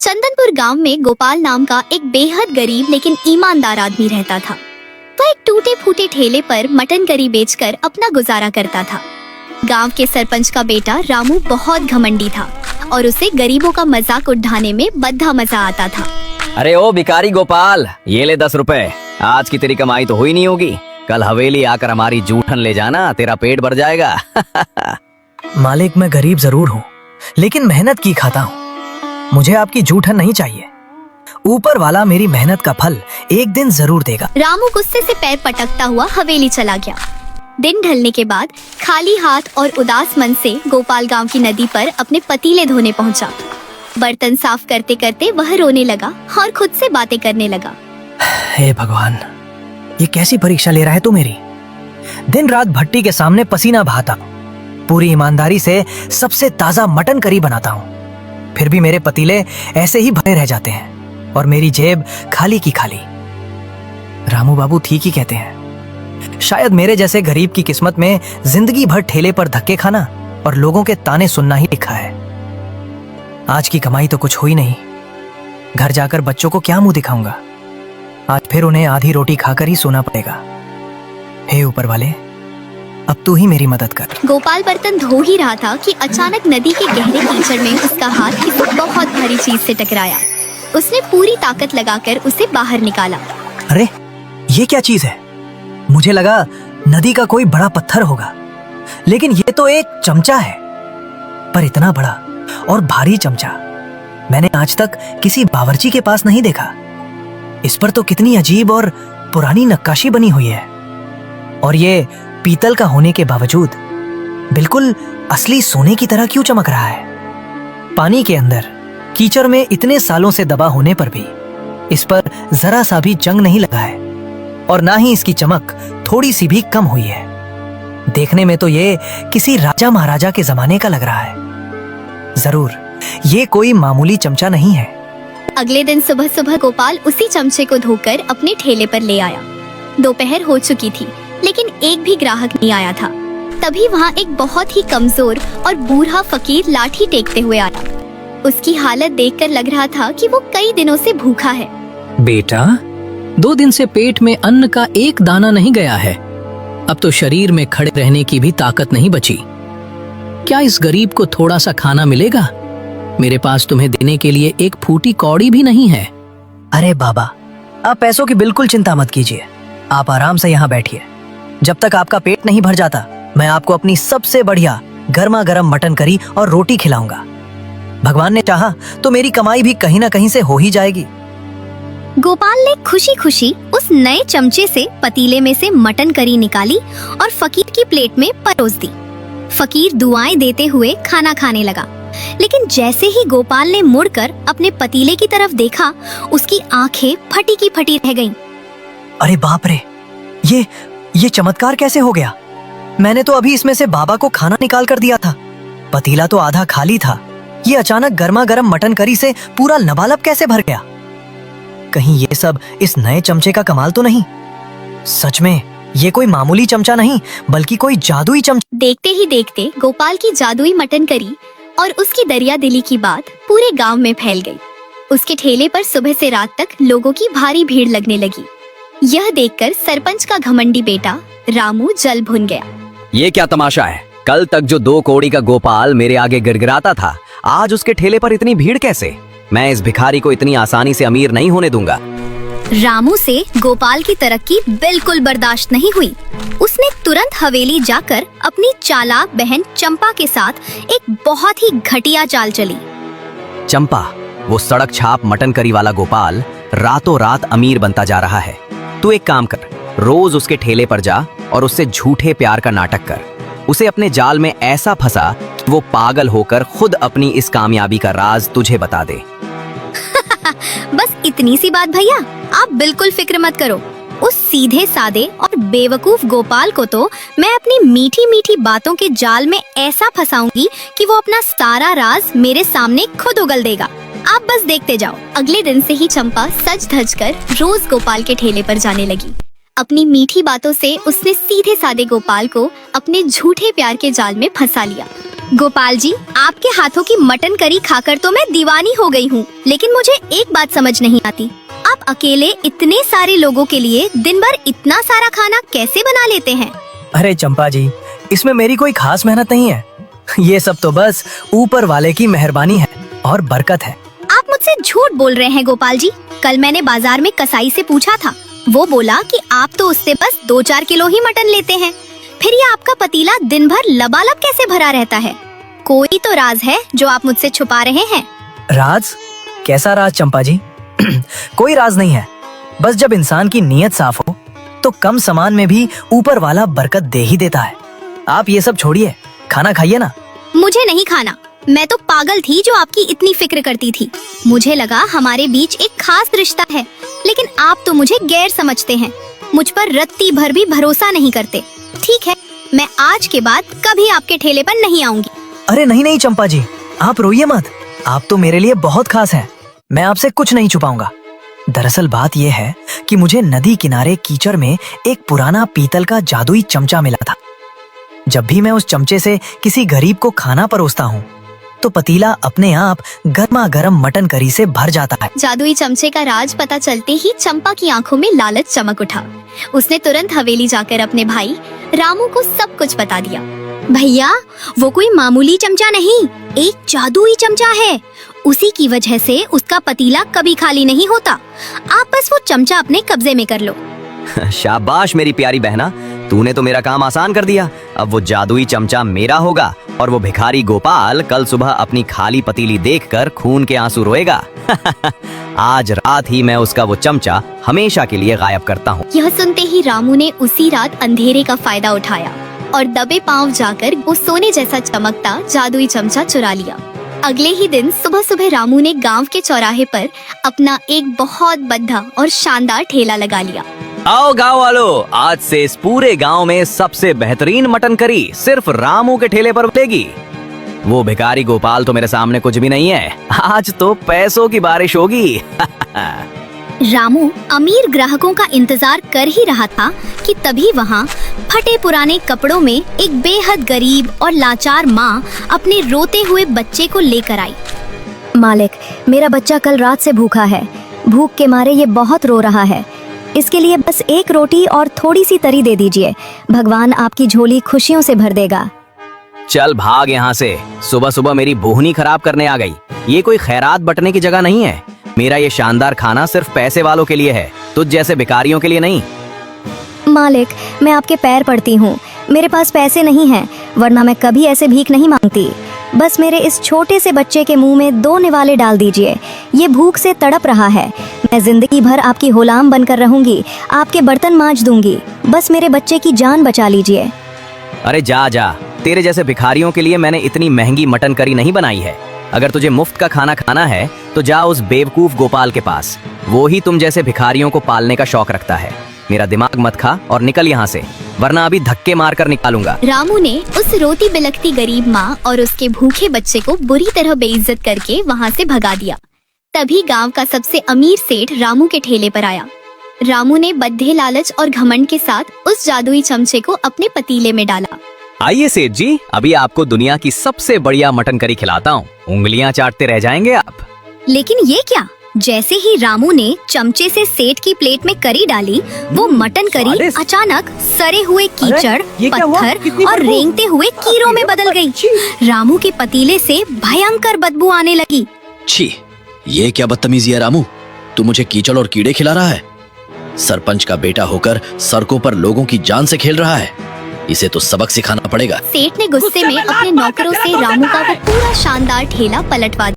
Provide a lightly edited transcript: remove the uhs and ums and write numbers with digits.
चंदनपुर गांव में गोपाल नाम का एक बेहद गरीब लेकिन ईमानदार आदमी रहता था। वह एक टूटे फूटे ठेले पर मटन करी बेचकर अपना गुजारा करता था। गांव के सरपंच का बेटा रामू बहुत घमंडी था और उसे गरीबों का मजाक उड़ाने में बद्धा मजा आता था। अरे ओ भिखारी गोपाल, ये ले 10 रुपए। आज की तेरी कमाई तो हुई नहीं होगी, कल हवेली आकर हमारी जूठन ले जाना, तेरा पेट भर जाएगा। मालिक, मैं गरीब जरूर हूँ लेकिन मेहनत की खाता हूँ। मुझे आपकी जूठन नहीं चाहिए। ऊपर वाला मेरी मेहनत का फल एक दिन जरूर देगा। रामू गुस्से से पैर पटकता हुआ हवेली चला गया। दिन ढलने के बाद खाली हाथ और उदास मन से गोपाल गांव की नदी पर अपने पतीले धोने पहुंचा। बर्तन साफ करते करते वह रोने लगा और खुद से बातें करने लगा। हे भगवान, ये कैसी परीक्षा ले रहा है तू मेरी। दिन रात भट्टी के सामने पसीना बहाता हूँ, पूरी ईमानदारी से सबसे ताजा मटन करी बनाता हूँ, फिर भी मेरे पतीले ऐसे ही भरे रह जाते हैं और मेरी जेब खाली की खाली। रामू बाबू ठीक ही कहते हैं, शायद मेरे जैसे गरीब की किस्मत में जिंदगी भर ठेले पर धक्के खाना और लोगों के ताने सुनना ही लिखा है। आज की कमाई तो कुछ हुई नहीं, घर जाकर बच्चों को क्या मुंह दिखाऊंगा। आज फिर उन्हें आधी रोटी खाकर ही सोना पड़ेगा। हे ऊपर वाले, अब तू ही मेरी मदद कर। गोपाल बर्तन धो ही रहा था कि अचानक नदी के गहरे कीचड़ में उसका हाथ किसी बहुत भारी चीज से टकराया। उसने पूरी ताकत लगाकर उसे बाहर निकाला। अरे ये क्या चीज है? मुझे लगा नदी का कोई बड़ा पत्थर होगा, लेकिन ये तो एक चमचा है। पर इतना बड़ा और भारी चमचा मैंने आज तक किसी बावर्ची के पास नहीं देखा। इस पर तो कितनी अजीब और पुरानी नक्काशी बनी हुई है, और ये पीतल का होने के बावजूद बिल्कुल असली सोने की तरह क्यों चमक रहा है? पानी के अंदर कीचड़ में इतने सालों से दबा होने पर भी इस पर जरा सा भी जंग नहीं लगा है, और ना ही इसकी चमक थोड़ी सी भी कम हुई है। देखने में तो ये किसी राजा महाराजा के जमाने का लग रहा है। जरूर ये कोई मामूली चमचा नहीं है। अगले दिन सुबह सुबह गोपाल उसी चमचे को धोकर अपने ठेले पर ले आया। दोपहर हो चुकी थी लेकिन एक भी ग्राहक नहीं आया था। तभी वहाँ एक बहुत ही कमजोर और बूढ़ा फकीर लाठी टेकते हुए आया। उसकी हालत देखकर लग रहा था कि वो कई दिनों से भूखा है। बेटा, 2 दिन से पेट में अन्न का एक दाना नहीं गया है। अब तो शरीर में खड़े रहने की भी ताकत नहीं बची। क्या इस गरीब को थोड़ा सा खाना मिलेगा? मेरे पास तुम्हें देने के लिए एक फूटी कौड़ी भी नहीं है। अरे बाबा, आप पैसों की बिल्कुल चिंता मत कीजिए। आप आराम से यहाँ बैठिए। जब तक आपका पेट नहीं भर जाता, मैं आपको अपनी सबसे बढ़िया गर्मा गर्म मटन करी और रोटी खिलाऊंगा। भगवान ने चाहा तो मेरी कमाई भी कहीं ना कहीं से हो ही जाएगी। गोपाल ने खुशी खुशी उस नए चमचे से पतीले में से मटन करी निकाली और फकीर की प्लेट में परोस दी। फकीर दुआएं देते हुए खाना खाने लगा, लेकिन जैसे ही गोपाल ने मुड़कर अपने पतीले की तरफ देखा, उसकी आंखें फटी की फटी रह गईं। अरे बाप रे, ये चमत्कार कैसे हो गया? मैंने तो अभी इसमें से बाबा को खाना निकाल कर दिया था। पतीला तो आधा खाली था। ये अचानक गर्मा गर्म मटन करी से पूरा लबालब कैसे भर गया? कहीं ये सब इस नए चमचे का कमाल तो नहीं? सच में ये कोई मामूली चमचा नहीं बल्कि कोई जादुई चमचा। देखते ही देखते गोपाल की जादुई मटन करी और उसकी दरिया दिली की बात पूरे गांव में फैल गई। उसके ठेले पर सुबह से रात तक लोगों की भारी भीड़ लगने लगी। यह देखकर सरपंच का घमंडी बेटा रामू जल भुन गया। ये क्या तमाशा है? कल तक जो 2 कौड़ी का गोपाल मेरे आगे गिड़गिड़ाता था, आज उसके ठेले पर इतनी भीड़ कैसे? मैं इस भिखारी को इतनी आसानी से अमीर नहीं होने दूंगा। रामू से गोपाल की तरक्की बिल्कुल बर्दाश्त नहीं हुई। उसने तुरंत हवेली जाकर अपनी चालाक बहन चंपा के साथ एक बहुत ही घटिया चाल चली। चंपा, वो सड़क छाप मटन करी वाला गोपाल रातों रात अमीर बनता जा रहा है। तू एक काम कर, रोज उसके ठेले पर जा और उससे झूठे प्यार का नाटक कर। उसे अपने जाल में ऐसा फंसा कि वो पागल होकर खुद अपनी इस कामयाबी का राज तुझे बता दे। बस इतनी सी बात भैया, आप बिल्कुल फिक्र मत करो। उस सीधे सादे और बेवकूफ गोपाल को तो मैं अपनी मीठी मीठी बातों के जाल में ऐसा फंसाऊंगी कि वो अपना सारा राज मेरे सामने खुद उगल देगा। आप बस देखते जाओ। अगले दिन से ही चंपा सज धज कर रोज गोपाल के ठेले पर जाने लगी। अपनी मीठी बातों से उसने सीधे सादे गोपाल को अपने झूठे प्यार के जाल में फंसा लिया। गोपाल जी, आपके हाथों की मटन करी खाकर तो मैं दीवानी हो गई हूँ, लेकिन मुझे एक बात समझ नहीं आती। आप अकेले इतने सारे लोगों के लिए दिन भर इतना सारा खाना कैसे बना लेते हैं? अरे चंपा जी, इसमें मेरी कोई खास मेहनत नहीं है। ये सब तो बस ऊपर वाले की मेहरबानी है और बरकत है। आप मुझसे झूठ बोल रहे हैं गोपाल जी। कल मैंने बाजार में कसाई से पूछा था, वो बोला कि आप तो उससे बस 2-4 किलो ही मटन लेते हैं। फिर ये आपका पतीला दिन भर लबालब कैसे भरा रहता है? कोई तो राज है जो आप मुझसे छुपा रहे हैं। राज? कैसा राज चंपा जी? कोई राज नहीं है। बस जब इंसान की नीयत साफ हो तो कम सामान में भी ऊपर वाला बरकत दे ही देता है। आप ये सब छोड़िए, खाना खाइए ना। मुझे नहीं खाना। मैं तो पागल थी जो आपकी इतनी फिक्र करती थी। मुझे लगा हमारे बीच एक खास रिश्ता है, लेकिन आप तो मुझे गैर समझते हैं। मुझ पर रत्ती भर भी भरोसा नहीं करते। ठीक है, मैं आज के बाद कभी आपके ठेले पर नहीं आऊंगी। अरे नहीं नहीं चंपा जी, आप रोइए मत। आप तो मेरे लिए बहुत खास हैं। मैं आपसे कुछ नहीं छुपाऊंगा। दरअसल बात यह है कि मुझे नदी किनारे कीचड़ में एक पुराना पीतल का जादुई चमचा मिला था। जब भी मैं उस चमचे से किसी गरीब को खाना परोसता हूँ तो पतीला अपने आप गर्मा गर्म मटन करी से भर जाता है। जादुई चमचे का राज पता चलते ही चंपा की आंखों में लालच चमक उठा। उसने तुरंत हवेली जाकर अपने भाई रामू को सब कुछ बता दिया। भैया, वो कोई मामूली चमचा नहीं, एक जादुई चमचा है। उसी की वजह से उसका पतीला कभी खाली नहीं होता। आप बस वो चमचा अपने कब्जे में कर लो। शाबाश मेरी प्यारी बहना, तूने तो मेरा काम आसान कर दिया। अब वो जादुई चमचा मेरा होगा और वो भिखारी गोपाल कल सुबह अपनी खाली पतीली देखकर खून के आंसू रोएगा। आज रात ही मैं उसका वो चमचा हमेशा के लिए गायब करता हूँ। यह सुनते ही रामू ने उसी रात अंधेरे का फायदा उठाया और दबे पांव जाकर वो सोने जैसा चमकता जादुई चमचा चुरा लिया। अगले ही दिन सुबह सुबह रामू ने गांव के चौराहे पर अपना एक बहुत बड़ा और शानदार ठेला लगा लिया। आओ गांव वालों, आज से इस पूरे गांव में सबसे बेहतरीन मटन करी सिर्फ रामू के ठेले पर मिलेगी। वो भिखारी गोपाल तो मेरे सामने कुछ भी नहीं है। आज तो पैसों की बारिश होगी। रामू अमीर ग्राहकों का इंतजार कर ही रहा था कि तभी वहाँ फटे पुराने कपड़ों में एक बेहद गरीब और लाचार माँ अपने रोते हुए बच्चे को लेकर आई। मालिक, मेरा बच्चा कल रात से भूखा है। भूख के मारे ये बहुत रो रहा है। इसके लिए बस एक रोटी और थोड़ी सी तरी दे दीजिए। भगवान आपकी झोली खुशियों से भर देगा। चल भाग यहाँ से। सुबह सुबह मेरी बोहनी खराब करने आ गई। ये कोई खैरात बटने की जगह नहीं है। मेरा ये शानदार खाना सिर्फ पैसे वालों के लिए है, तुझ जैसे भिखारियों के लिए नहीं। मालिक, मैं आपके पैर पड़ती हूँ। मेरे पास पैसे नहीं हैं, वरना मैं कभी ऐसे भीख नहीं मांगती। बस मेरे इस छोटे से बच्चे के मुंह में 2 निवाले डाल दीजिए। ये भूख से तड़प रहा है। मैं जिंदगी भर आपकी गुलाम बनकर रहूंगी, आपके बर्तन मांज दूंगी। बस मेरे बच्चे की जान बचा लीजिए। अरे जा जा, तेरे जैसे भिखारियों के लिए मैंने इतनी महंगी मटन करी नहीं बनाई है। अगर तुझे मुफ्त का खाना खाना है तो जा उस बेवकूफ गोपाल के पास। वो ही तुम जैसे भिखारियों को पालने का शौक रखता है। मेरा दिमाग मत खा और निकल यहाँ से, वरना अभी धक्के मार कर निकालूंगा। रामू ने उस रोती बिलखती गरीब माँ और उसके भूखे बच्चे को बुरी तरह बेइज्जत करके वहाँ से भगा दिया। तभी गांव का सबसे अमीर सेठ रामू के ठेले पर आया। रामू ने बद्धे लालच और घमंड के साथ उस जादुई चमचे को अपने पतीले में डाला। आइए सेठ जी, अभी आपको दुनिया की सबसे बढ़िया मटन करी खिलाता हूँ। उंगलियां चाटते रह जाएंगे आप। लेकिन ये क्या? जैसे ही रामू ने चमचे से सेठ की प्लेट में करी डाली, वो मटन करी स्वादिष्ट। अचानक सरे हुए कीचड़, ये क्या हुआ? पत्थर कितनी और बदबू? रेंगते हुए कीड़ों में बदल गई। रामू के पतीले से भयंकर बदबू आने लगी। छी, ये क्या बदतमीजी है रामू? तू मुझे कीचड़ और कीड़े खिला रहा है? सरपंच का बेटा होकर सड़कों पर लोगों की जान से खेल रहा है। इसे तो सबक सिखाना पड़ेगा। सेठ ने गुस्से में अपने नौकरों से रामू का वो पूरा शानदार ठेला पलटवा दिया।